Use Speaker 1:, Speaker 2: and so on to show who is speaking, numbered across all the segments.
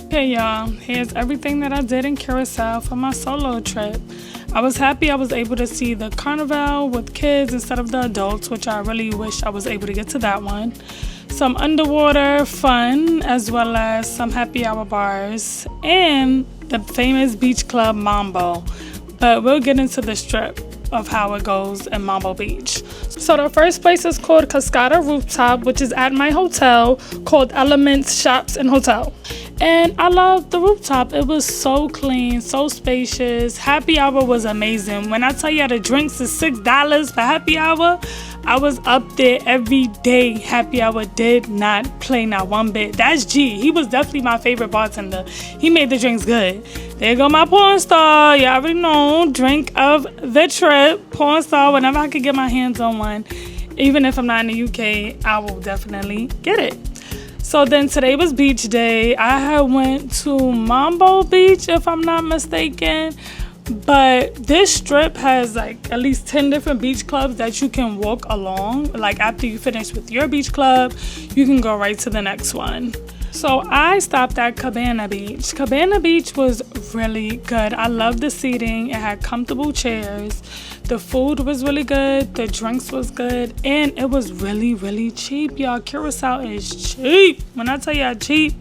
Speaker 1: Okay, y'all, here's everything that I did in Curacao for my solo trip. I was happy I was able to see the carnival with kids instead of the adults, which I really wish I was able to get to that one. Some underwater fun, as well as some happy hour bars, and the famous beach club Mambo. But we'll get into the strip of how it goes in Mambo Beach. So the first place is called Cascada Rooftop, which is at my hotel called Elements Shops and Hotel. And I love the rooftop. It was so clean, so spacious. Happy hour was amazing. When I tell you the drinks is $6 for happy hour, I was up there every day. Happy hour did not play not one bit. That's G. He was definitely my favorite bartender. He made the drinks good. There go my porn star. You already know. Drink of the trip. Porn star. Whenever I could get my hands on one, even if I'm not in the UK, I will definitely get it. So then today was beach day. I had went to Mambo Beach, if I'm not mistaken. But this strip has like at least 10 different beach clubs that you can walk along. Like after you finish with your beach club, you can go right to the next one. So I stopped at Cabana Beach. Cabana Beach was really good. I loved the seating. It had comfortable chairs. The food was really good. The drinks was good. And it was really, really cheap, y'all. Curaçao is cheap. When I tell y'all cheap,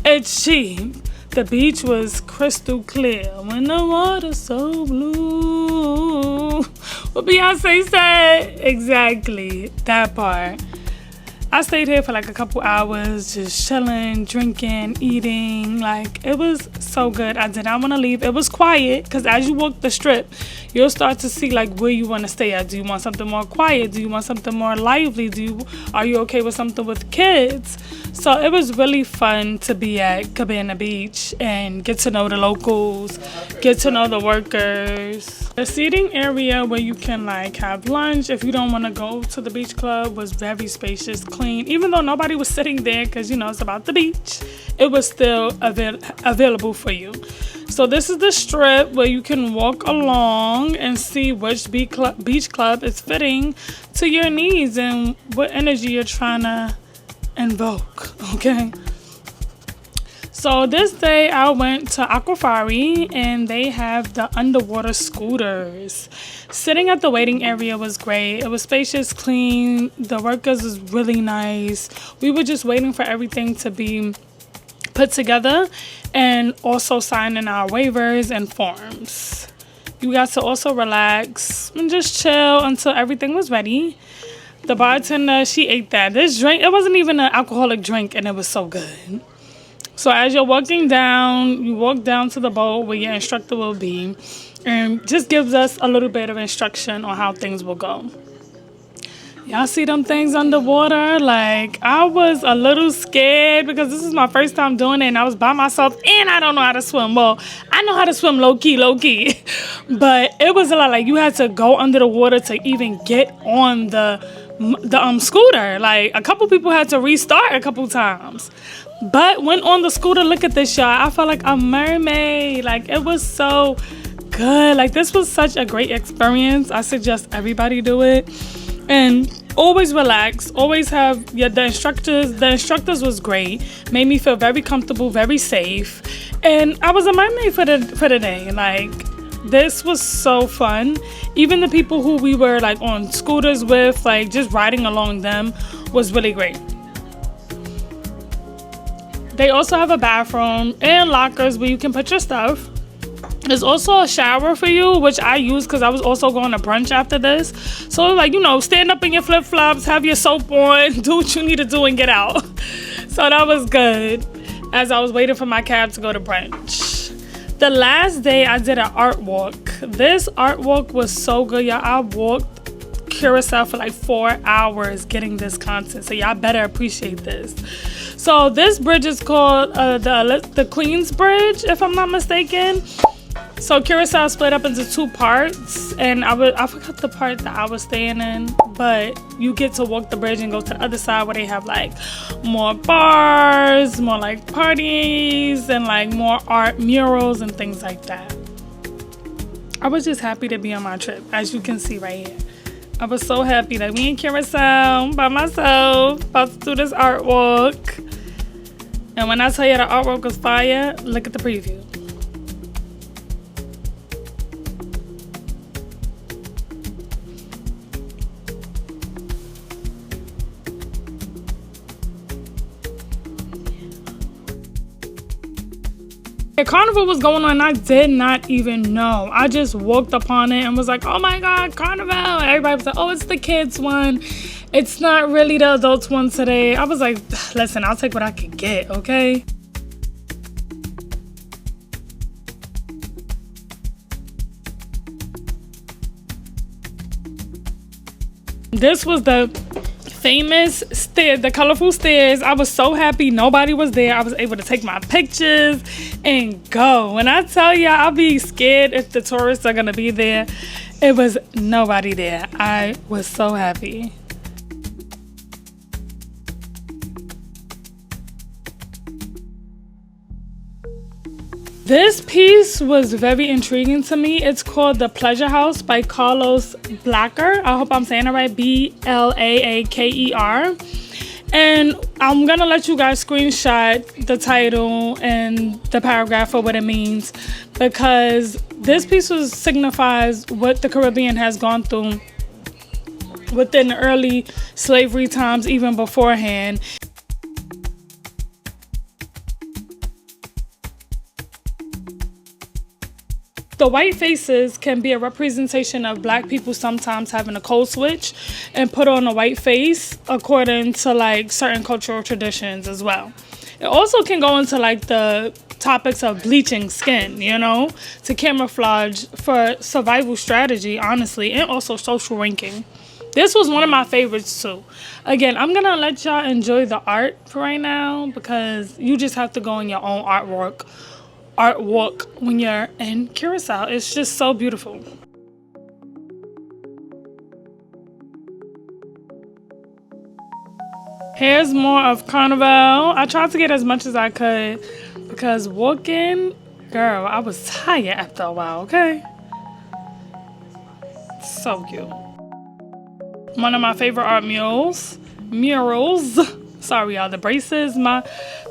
Speaker 1: it's cheap. The beach was crystal clear. When the water's so blue. What Beyonce said? Exactly. That part. I stayed here for like a couple hours, just chilling, drinking, eating. Like, it was so good. I did not want to leave. It was quiet, because as you walk the strip, you'll start to see like where you want to stay at. Do you want something more quiet? Do you want something more lively? Are you okay with something with kids? So it was really fun to be at Cabana Beach and get to know the locals, get to know the workers. The seating area where you can like have lunch if you don't want to go to the beach club was very spacious, clean. Even though nobody was sitting there because, you know, it's about the beach, it was still available for you. So this is the strip where you can walk along and see which beach club is fitting to your needs and what energy you're trying to invoke, okay? So this day I went to Aquafari and they have the underwater scooters. Sitting at the waiting area was great. It was spacious, clean. The workers was really nice. We were just waiting for everything to be put together and also signing our waivers and forms. You got to also relax and just chill until everything was ready. The bartender, she ate that. This drink, it wasn't even an alcoholic drink, and it was so good. So as you're walking down, you walk down to the boat where your instructor will be, and just gives us a little bit of instruction on how things will go. Y'all see them things underwater? Like, I was a little scared because this is my first time doing it, and I was by myself, and I don't know how to swim. Well, I know how to swim low-key. But it was a lot. Like, you had to go under the water to even get on the scooter. Like, a couple people had to restart a couple times. But when on the scooter, look at this, y'all. I felt like a mermaid. Like, it was so good. Like, this was such a great experience. I suggest everybody do it. And always relax. Always have the instructors. The instructors was great. Made me feel very comfortable, very safe. And I was a mermaid for the day. Like, this was so fun. Even the people who we were like on scooters with, like just riding along them, was really great. They also have a bathroom and lockers where you can put your stuff. There's also a shower for you, which I use because I was also going to brunch after this. So like, you know, stand up in your flip-flops, have your soap on, do what you need to do and get out. So that was good as I was waiting for my cab to go to brunch. The last day I did an art walk. This art walk was so good, y'all. I walked Curaçao for like 4 hours getting this content, so y'all better appreciate this. So this bridge is called the Queen's Bridge, if I'm not mistaken. So Curaçao split up into two parts, and I forgot the part that I was staying in, but you get to walk the bridge and go to the other side where they have like more bars, more like parties, and like more art murals and things like that. I was just happy to be on my trip, as you can see right here. I was so happy that we in Curaçao by myself, about to do this art walk. And when I tell you the artwork was fire, look at the preview. The carnival was going on, I did not even know. I just walked upon it and was like, oh my god, carnival. Everybody was like, oh, it's the kids one, it's not really the adults one today. I was like, listen, I'll take what I could get, okay? This was the famous stairs, the colorful stairs. I was so happy nobody was there. I was able to take my pictures and go. When I tell you, I'll be scared if the tourists are gonna be there. It was nobody there. I was so happy. This piece was very intriguing to me. It's called The Pleasure House by Carlos Blacker. I hope I'm saying it right, Blaaker. And I'm gonna let you guys screenshot the title and the paragraph for what it means, because this piece signifies what the Caribbean has gone through within the early slavery times, even beforehand. The white faces can be a representation of black people sometimes having a code switch and put on a white face according to like certain cultural traditions as well. It also can go into like the topics of bleaching skin, you know, to camouflage for survival strategy, honestly, and also social ranking. This was one of my favorites too. Again, I'm gonna let y'all enjoy the art for right now, because you just have to go in your own artwork when you're in Curaçao. It's just so beautiful. Here's more of Carnival. I tried to get as much as I could because walking, girl, I was tired after a while, okay? So cute. One of my favorite art murals. Sorry, y'all, the braces.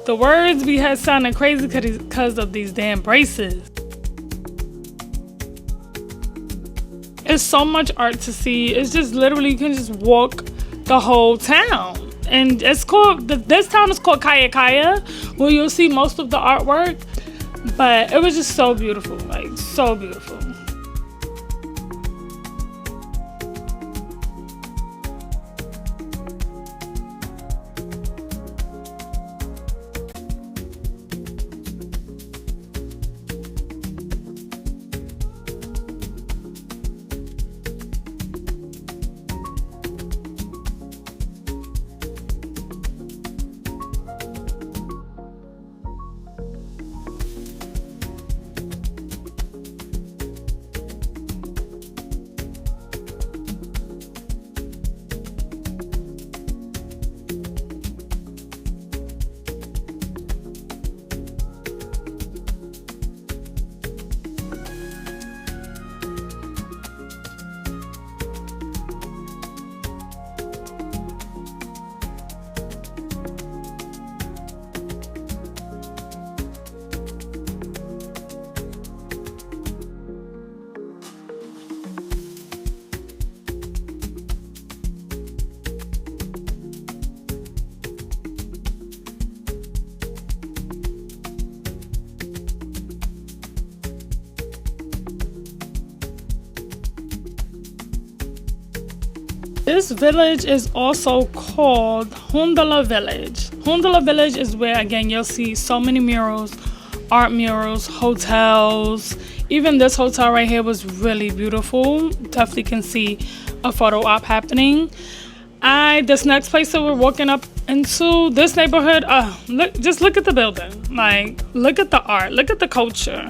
Speaker 1: The words we had sounded crazy because of these damn braces. It's so much art to see. It's just literally, you can just walk the whole town. And it's called, this town is called Kaya Kaya, where you'll see most of the artwork. But it was just so beautiful, like so beautiful. This village is also called Hulanda Village. Hulanda Village is where, again, you'll see so many murals, art murals, hotels. Even this hotel right here was really beautiful. Definitely can see a photo op happening. This next place that we're walking up into, this neighborhood, just look at the building. Like, look at the art, look at the culture.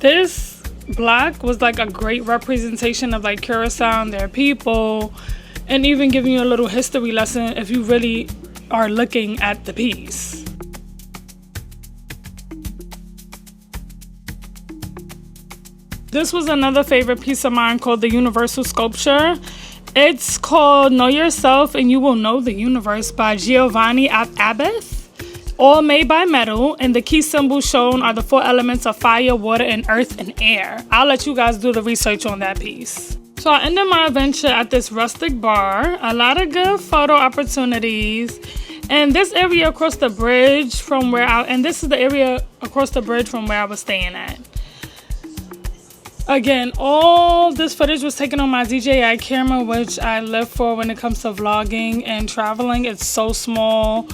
Speaker 1: This block was like a great representation of like Curaçao and their people, and even giving you a little history lesson if you really are looking at the piece. This was another favorite piece of mine called the Universal Sculpture. It's called Know Yourself and You Will Know the Universe by Giovanni Abeth. All made by metal, and the key symbols shown are the 4 elements of fire, water, and earth and air. I'll let you guys do the research on that piece. So I ended my adventure at this rustic bar. A lot of good photo opportunities. And this area across the bridge from where this is the area across the bridge from where I was staying at. Again, all this footage was taken on my DJI camera, which I live for when it comes to vlogging and traveling. It's so small,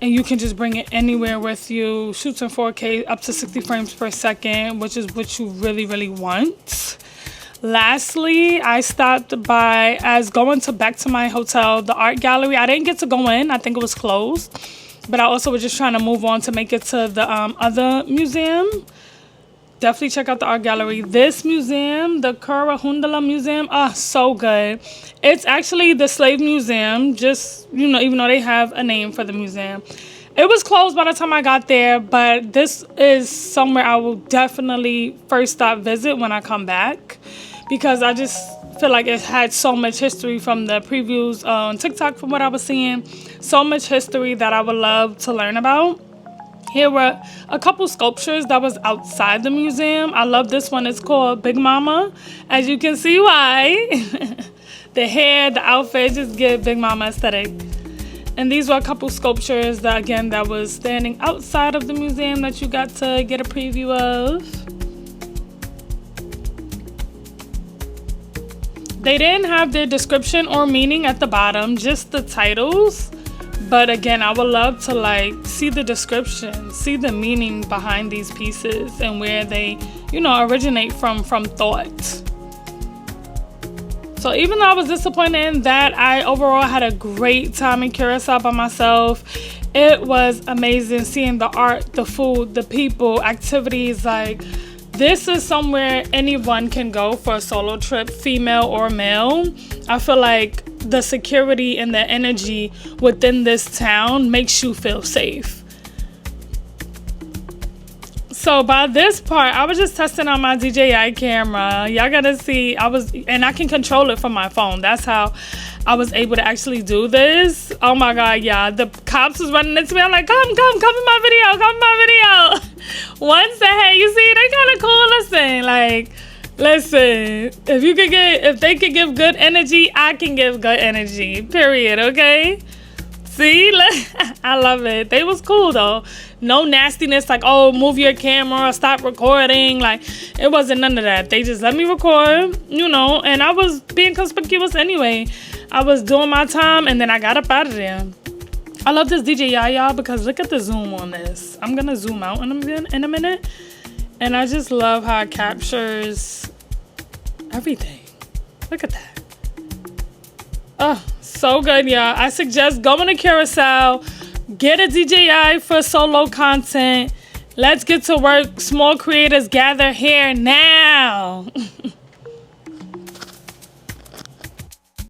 Speaker 1: and you can just bring it anywhere with you. Shoots in 4K up to 60 frames per second, which is what you really, really want. Lastly, I stopped by as going back to my hotel, the art gallery. I didn't get to go in. I think it was closed. But I also was just trying to move on to make it to the other museum. Definitely check out the art gallery. This museum, the Hulanda Museum, so good. It's actually the slave museum, just, even though they have a name for the museum. It was closed by the time I got there, but this is somewhere I will definitely first stop visit when I come back, because I just feel like it had so much history from the previews on TikTok from what I was seeing. So much history that I would love to learn about. Here were a couple sculptures that was outside the museum. I love this one. It's called Big Mama. As you can see why. The hair, the outfit, just give Big Mama aesthetic. And these were a couple sculptures that was standing outside of the museum that you got to get a preview of. They didn't have their description or meaning at the bottom, just the titles. But again, I would love to see the description, see the meaning behind these pieces and where they, originate from thought. So even though I was disappointed in that, I overall had a great time in Curaçao by myself. It was amazing seeing the art, the food, the people, activities. This is somewhere anyone can go for a solo trip, female or male. I feel like the security and the energy within this town makes you feel safe. So by this part, I was just testing out my DJI camera. Y'all gotta see, and I can control it from my phone. That's how I was able to actually do this. Oh my God, yeah. The cops was running into me. I'm like, come in my video. One said, hey, you see, they kind of cool. Listen, if they could give good energy, I can give good energy, period, okay? See, I love it. They was cool though. No nastiness move your camera or stop recording. It wasn't none of that. They just let me record, and I was being conspicuous anyway. I was doing my time and then I got up out of there. I love this DJI, y'all, because look at the zoom on this. I'm gonna zoom out in a minute. And I just love how it captures everything. Look at that. Oh, so good, y'all. I suggest going to Curaçao, get a DJI for solo content. Let's get to work. Small creators gather here now.